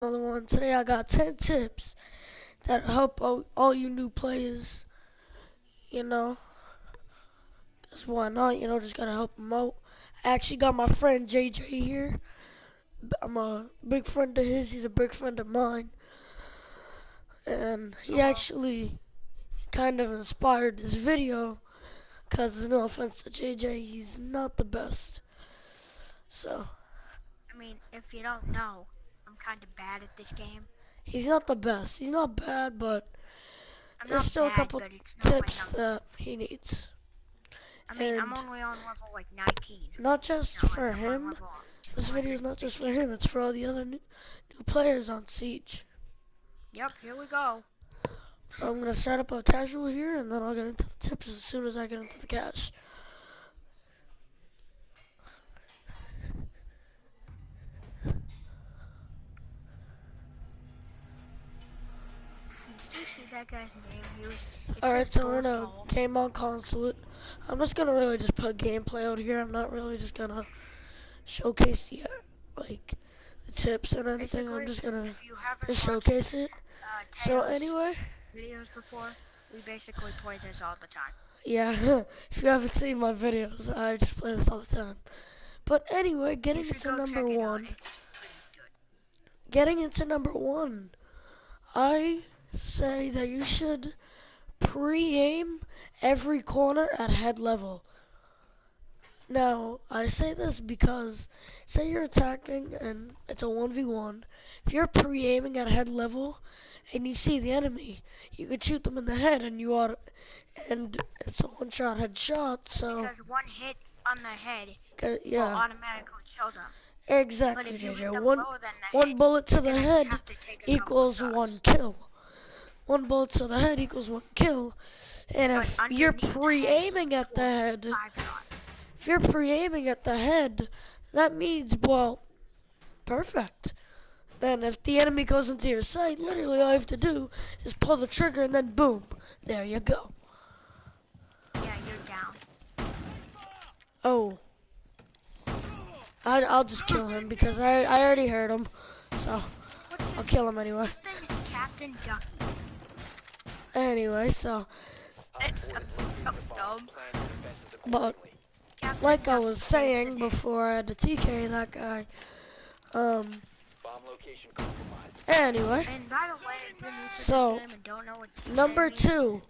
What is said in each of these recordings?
Another one. Today I got 10 tips that help all you new players, you know. Just why not, just gotta help them out. I actually got my friend JJ here. I'm a big friend of his, he's a big friend of mine. And he Hello. actually kind of inspired this video, because no offense to JJ, he's not the best. So, I mean, if you don't know, I'm kind of bad at this game. he's not the best. He's not bad, but I'm there's not still a bad, couple but it's not my tips number. that he needs. I mean, I'm And only on level like 19. not It's just not like for I'm on him. level This video is not just for 250. him, it's for all the other new players on Siege. Yep, here we go. So I'm going to start up a casual here, and then I'll get into the tips as soon as I get into the cash. Did you see that guy's name? It says Alright, so we're Ghost going Hole. to game on consulate. I'm just going to really just put gameplay out here. I'm not really just going to showcase the, the tips and anything. Basically, I'm just going to if you haven't just watched showcase it. So Taylor's anyway, videos before, we basically play this all the time. yeah, if you haven't seen my videos, I just play this all the time. But anyway, You should go check it out. It's pretty good. getting into number one, I say that you should pre-aim every corner at head level. Now, I say this because, say you're attacking and it's a 1v1. If you're pre-aiming at head level and you see the enemy, you could shoot them in the head and it's a one-shot headshot, so... Because one hit on the head yeah. will automatically kill them. Exactly, But if you hit JJ. them One, lower than the one head, bullet to the then head have to take a equals couple one shots. kill. One bullet to the head equals one kill. And But if you're underneath the pre-aiming at the head, 5 shots. if you're pre-aiming at the head, that means, well, perfect. Then if the enemy goes into your sight, literally all you have to do is pull the trigger and then boom, there you go. Yeah, you're down. Oh. I'll just kill him because I already heard him, so I'll kill him anyway. His name is Captain Ducky. Anyway, so, It's dumb. but Captain like I Ducky was saves saying the day. before I had to TK that guy, anyway, And by the way, if you're new to so, this game and don't know what team number means, two.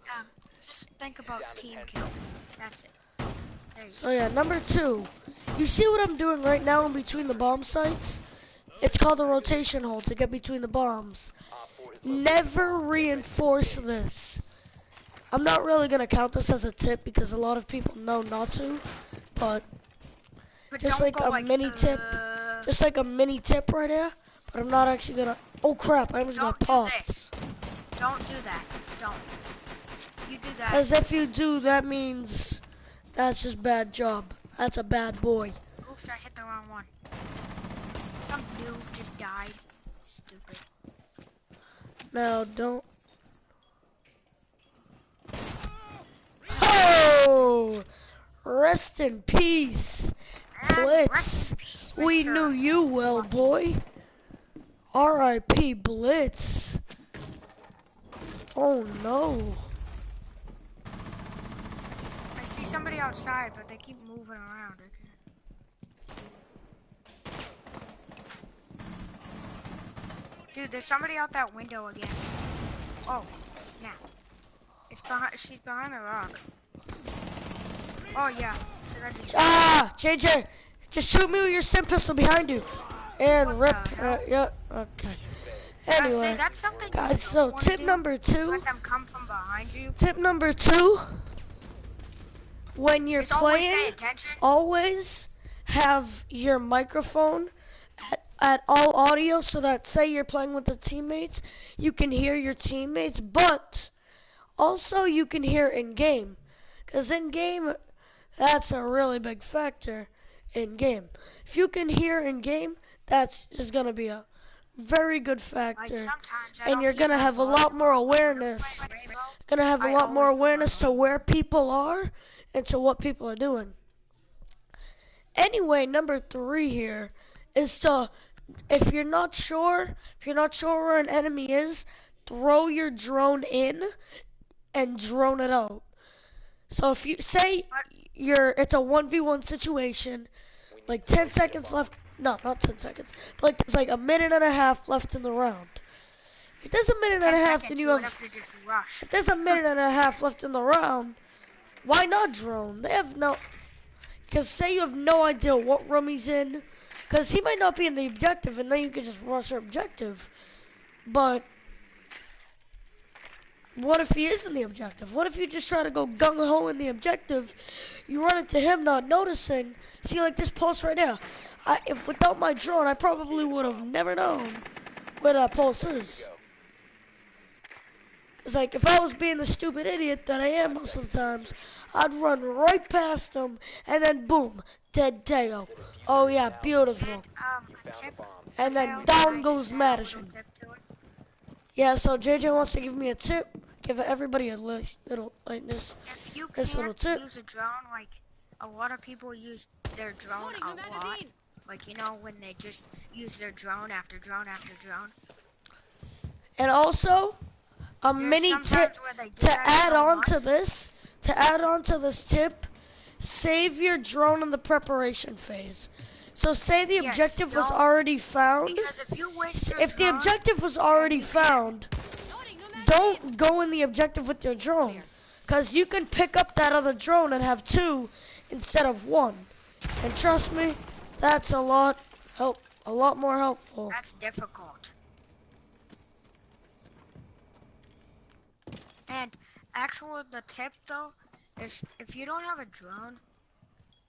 Just think about team kill. That's it. There you So yeah, number two. You see what I'm doing right now in between the bomb sites? It's called a rotation hold to get between the bombs. Never reinforce this. I'm not really going to count this as a tip because a lot of people know not to, but But just don't like go a mini tip, just like a mini tip right there, but I'm not actually going to, oh crap, I almost got popped. Don't do this. Don't do that. Don't. You do that. Because if you do, that means that's just bad job. That's a bad boy. Oops, I hit the wrong one. Some noob just died. Stupid. Now, don't. Oh! Rest in peace, Blitz. Peace, We Mr. knew you well, boy. R.I.P. Blitz. Oh no. I see somebody outside, but they keep moving around. Dude, there's somebody out that window again. Oh, snap. It's behind. She's behind the rock. Oh yeah. Ah, JJ, just shoot me with your sim pistol behind you, and What rip. the hell? Yeah, okay. I'd say Anyway, that's something guys. you So don't wanna tip do, number is two. let them come from behind you. Tip number two. When you're Just always pay playing, attention. always have your microphone at all audio so that say you're playing with the teammates, you can hear your teammates, but also you can hear in game. Because in game, that's a really big factor in game. If you can hear in game, that's just going to be a very good factor. And you're going to have a lot more awareness. Going to have a lot more awareness to where people are and to what people are doing. Anyway, number three here is to if you're not sure, where an enemy is, throw your drone in and drone it out. So if you say But it's a 1v1 situation, like 10 seconds left, no, not 10 seconds, but like there's like a minute and a half left in the round. If there's a minute and 10 a half, then seconds, you you would have, have to just rush. if there's a minute and a half left in the round, why not drone? They have no, because say you have no idea what room he's in, because he might not be in the objective, and then you can just rush your objective. But what if he is in the objective? What if you just try to go gung-ho in the objective, you run into him not noticing? See, like this pulse right now. If without my drone, I probably would have never known where that pulse is. It's like, if I was being the stupid idiot that I am most of the times, I'd run right past him, and then boom, dead Teo. Oh yeah, beautiful. And a tip. And then Teo, down I goes just add a Madison. little tip to it. Yeah, so JJ wants to give me a tip. Give everybody a little, like this. If you This little can't tip. use a drone, like a lot of people use their drone a lot. Like, you know, when they just use their drone after drone after drone. And also, a There's mini some tip times where they do to that add so on to much. this. To add on to this tip, save your drone in the preparation phase. So say the Yes, objective was don't- already found. Because if you waste your If the drone, objective was already found, don't go in the objective with your drone. Because you can pick up that other drone and have two instead of one. And trust me, that's a lot more helpful. that's difficult. And the tip though is if you don't have a drone,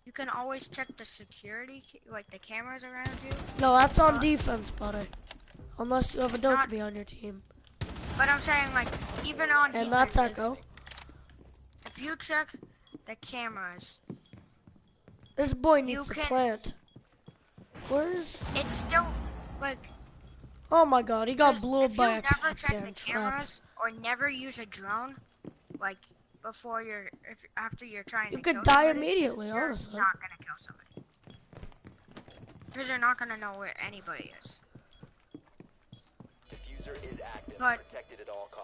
you can always check the security, like the cameras around you. No, that's on defense, buddy. Unless you have a Dokkaebi on your team. But I'm saying, like, even on And defense, that's Echo. if you check the cameras, This boy you needs to can- plant. Where's... it's still, like, Oh my god, he got 'cause blew up if by you a never check Capcan the trap. cameras or never use a drone, like, after you're trying You to could kill die somebody, immediately, you're honestly. not gonna kill somebody. Because you're not gonna know where anybody is. But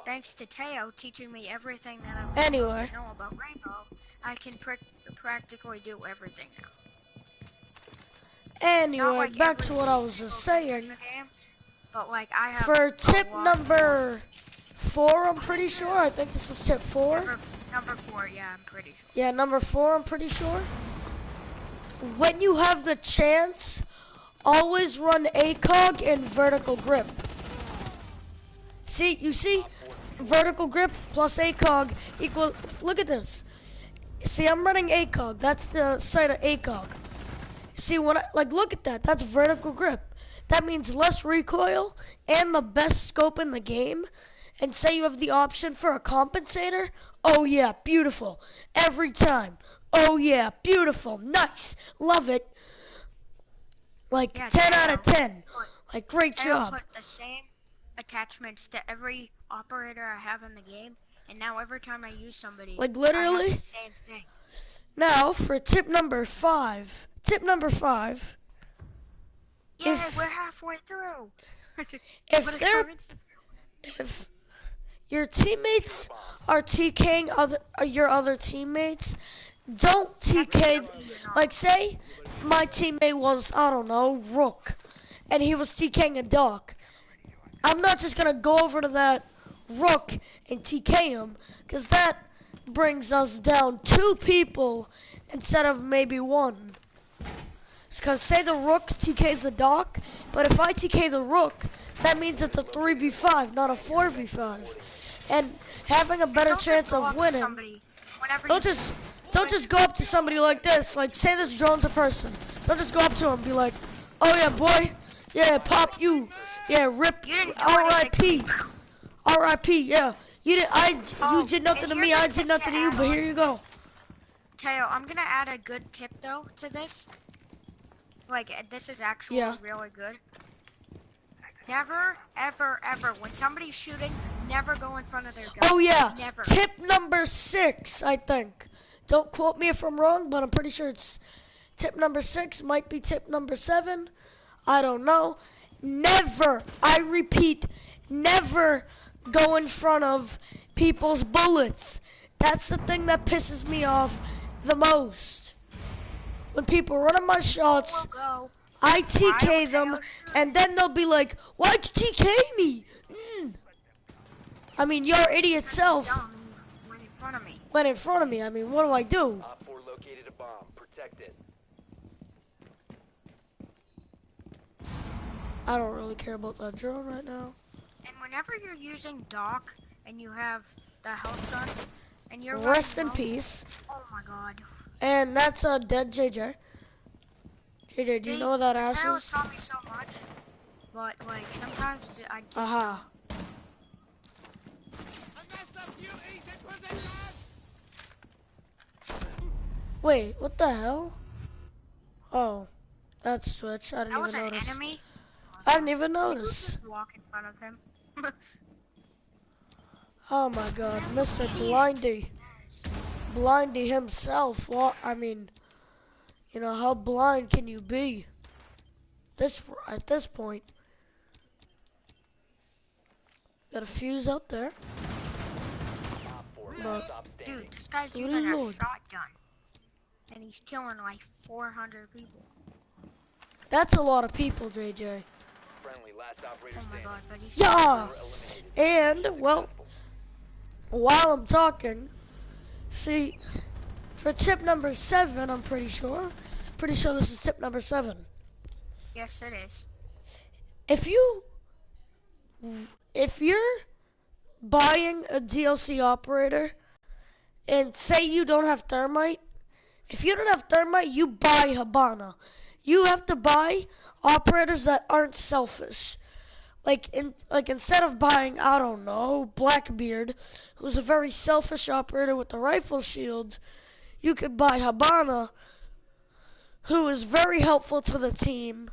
thanks to Teo teaching me everything that I'm supposed Anyway. to know about Rainbow, I can practically do everything now. Not Anyway, like back every to what I was single just thing in saying. the game, but like I have For a tip lot number 4, I'm pretty sure. I think this is tip 4. number 4, yeah, I'm pretty sure. Yeah, number 4, I'm pretty sure. When you have the chance, always run ACOG and vertical grip. See, you see? Vertical grip plus ACOG equal, look at this. See, I'm running ACOG. That's the site of ACOG. See, when look at that. That's vertical grip. That means less recoil and the best scope in the game. And say you have the option for a compensator. Oh yeah, beautiful. Every time. Oh yeah, beautiful. Nice. Love it. Like Yeah, 10 out of Teo 10. Like, great Teo job. put the same attachments to every operator I have in the game, and now every time I use somebody, Like, I literally. have the same thing. Now, for tip number 5. Tip number 5. Yeah, we're halfway through. If your teammates are TKing your other teammates, don't TK. Like, say my teammate was, I don't know, Rook, and he was TKing a Doc. I'm not just gonna go over to that Rook and TK him, because that brings us down 2 people instead of maybe 1. Because say the Rook TKs the Doc, but if I TK the Rook, that means it's a 3v5, not a 4v5. And having a better chance of winning. Don't just go up to somebody like this. Like, say this drone's a person. Don't just go up to him and be like, oh yeah, boy. Yeah, pop you. Yeah, rip. R.I.P. R.I.P. Yeah. You did nothing to me. I did nothing to you, but here you go. Teo, I'm gonna add a good tip though to this. Like, this is actually really good. Never, ever, ever, when somebody's shooting, never go in front of their gun. Oh yeah, Never. Tip number 6, I think. Don't quote me if I'm wrong, but I'm pretty sure it's tip number 6. Might be tip number 7. I don't know. never, I repeat, never go in front of people's bullets. That's the thing that pisses me off the most. When people run on my shots, I TK them, and then they'll be like, why'd you TK me? I mean, your idiot self went in front of me. Went in front of me. I mean, what do I do? Op 4 located a bomb. Protect it. I don't really care about that drone right now. And whenever you're using Doc and you have the house gun and you're rest in peace. Oh my god. And that's a dead JJ. JJ, do you know what that ass is? Taught me so much, but like sometimes I just. Aha. Wait, what the hell? Oh, that's Switch. I didn't even notice. An enemy? I didn't even notice. Just walk in front of him. Oh my god, Mr. Blindy. Blindy himself. Well, I mean, you know, how blind can you be? At this point. Got a fuse out there. Dude, this guy's using a shotgun. And he's killing like 400 people. That's a lot of people, JJ. Friendly, last operator oh my god, but he's yes! And, well, while I'm talking, see, for tip number 7, I'm pretty sure this is tip number 7. Yes, it is. If you're buying a DLC operator, and say you don't have thermite, if you don't have thermite, you buy Habana. You have to buy operators that aren't selfish. Like instead of buying, I don't know, Blackbeard, who's a very selfish operator with the rifle shields, you could buy Habana, who is very helpful to the team,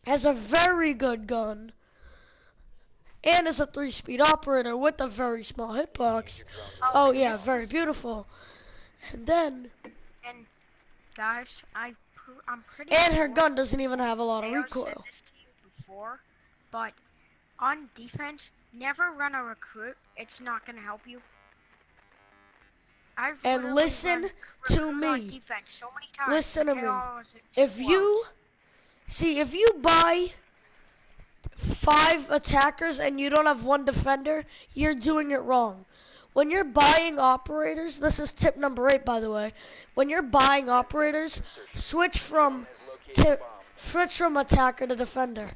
has a very good gun, and is a 3-speed operator with a very small hitbox. Oh yeah, very beautiful. And then, guys, I'm pretty and sure her gun doesn't even have a lot of Taylor recoil. said this to you before, but on defense, never run a recruit. It's not gonna help you. And listen to me. Defense so many times. Listen to me. If you buy 5 attackers and you don't have 1 defender, you're doing it wrong. When you're buying operators, this is tip number 8, by the way. When you're buying operators, switch from attacker to defender.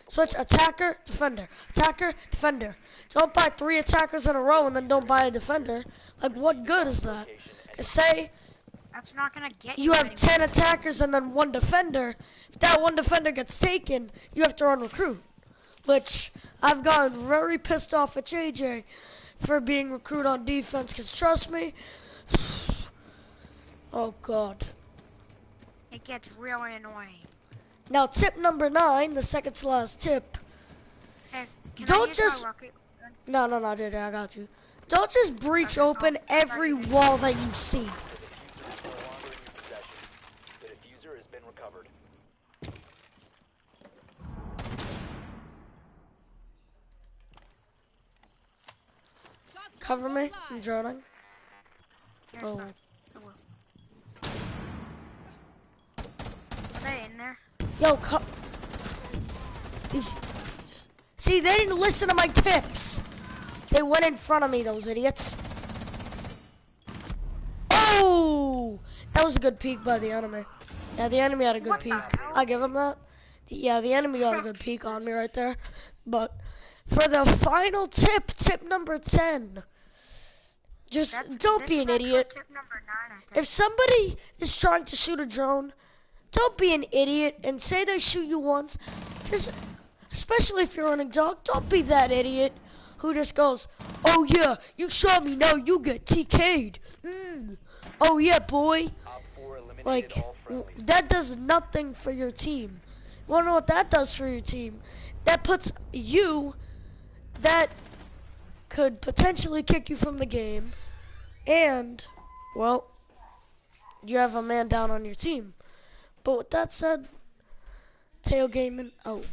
Switch attacker, defender, attacker, defender. Don't buy 3 attackers in a row and then don't buy a defender. Like, what good is that? Say that's not gonna get you have 10 attackers and then 1 defender. If that 1 defender gets taken, you have to run recruit. Which I've gotten very pissed off at JJ for being recruit on defense, because trust me, oh god, it gets really annoying. Now tip number 9, the second to last tip. Hey, don't just no, JJ, I got you. Don't just breach open every wall that you see. The diffuser has been recovered. Cover me, I'm droning. Oh. Are they in there? Yo, see, they didn't listen to my tips. They went in front of me, those idiots. Oh! That was a good peek by the enemy. Yeah, the enemy had a good peek. I give him that. Yeah, the enemy got a good peek on me right there. But for the final tip, tip number 10, just don't be an idiot. Tip number 9, I think. If somebody is trying to shoot a drone, don't be an idiot and say they shoot you once. Just, especially if you're running dog, don't be that idiot who just goes, oh yeah, you shot me, now you get TK'd. Oh yeah, boy. Like, that does nothing for your team. You wanna know what that does for your team? That puts you, that could potentially kick you from the game, and, well, you have a man down on your team. But with that said, Tail Gaming out.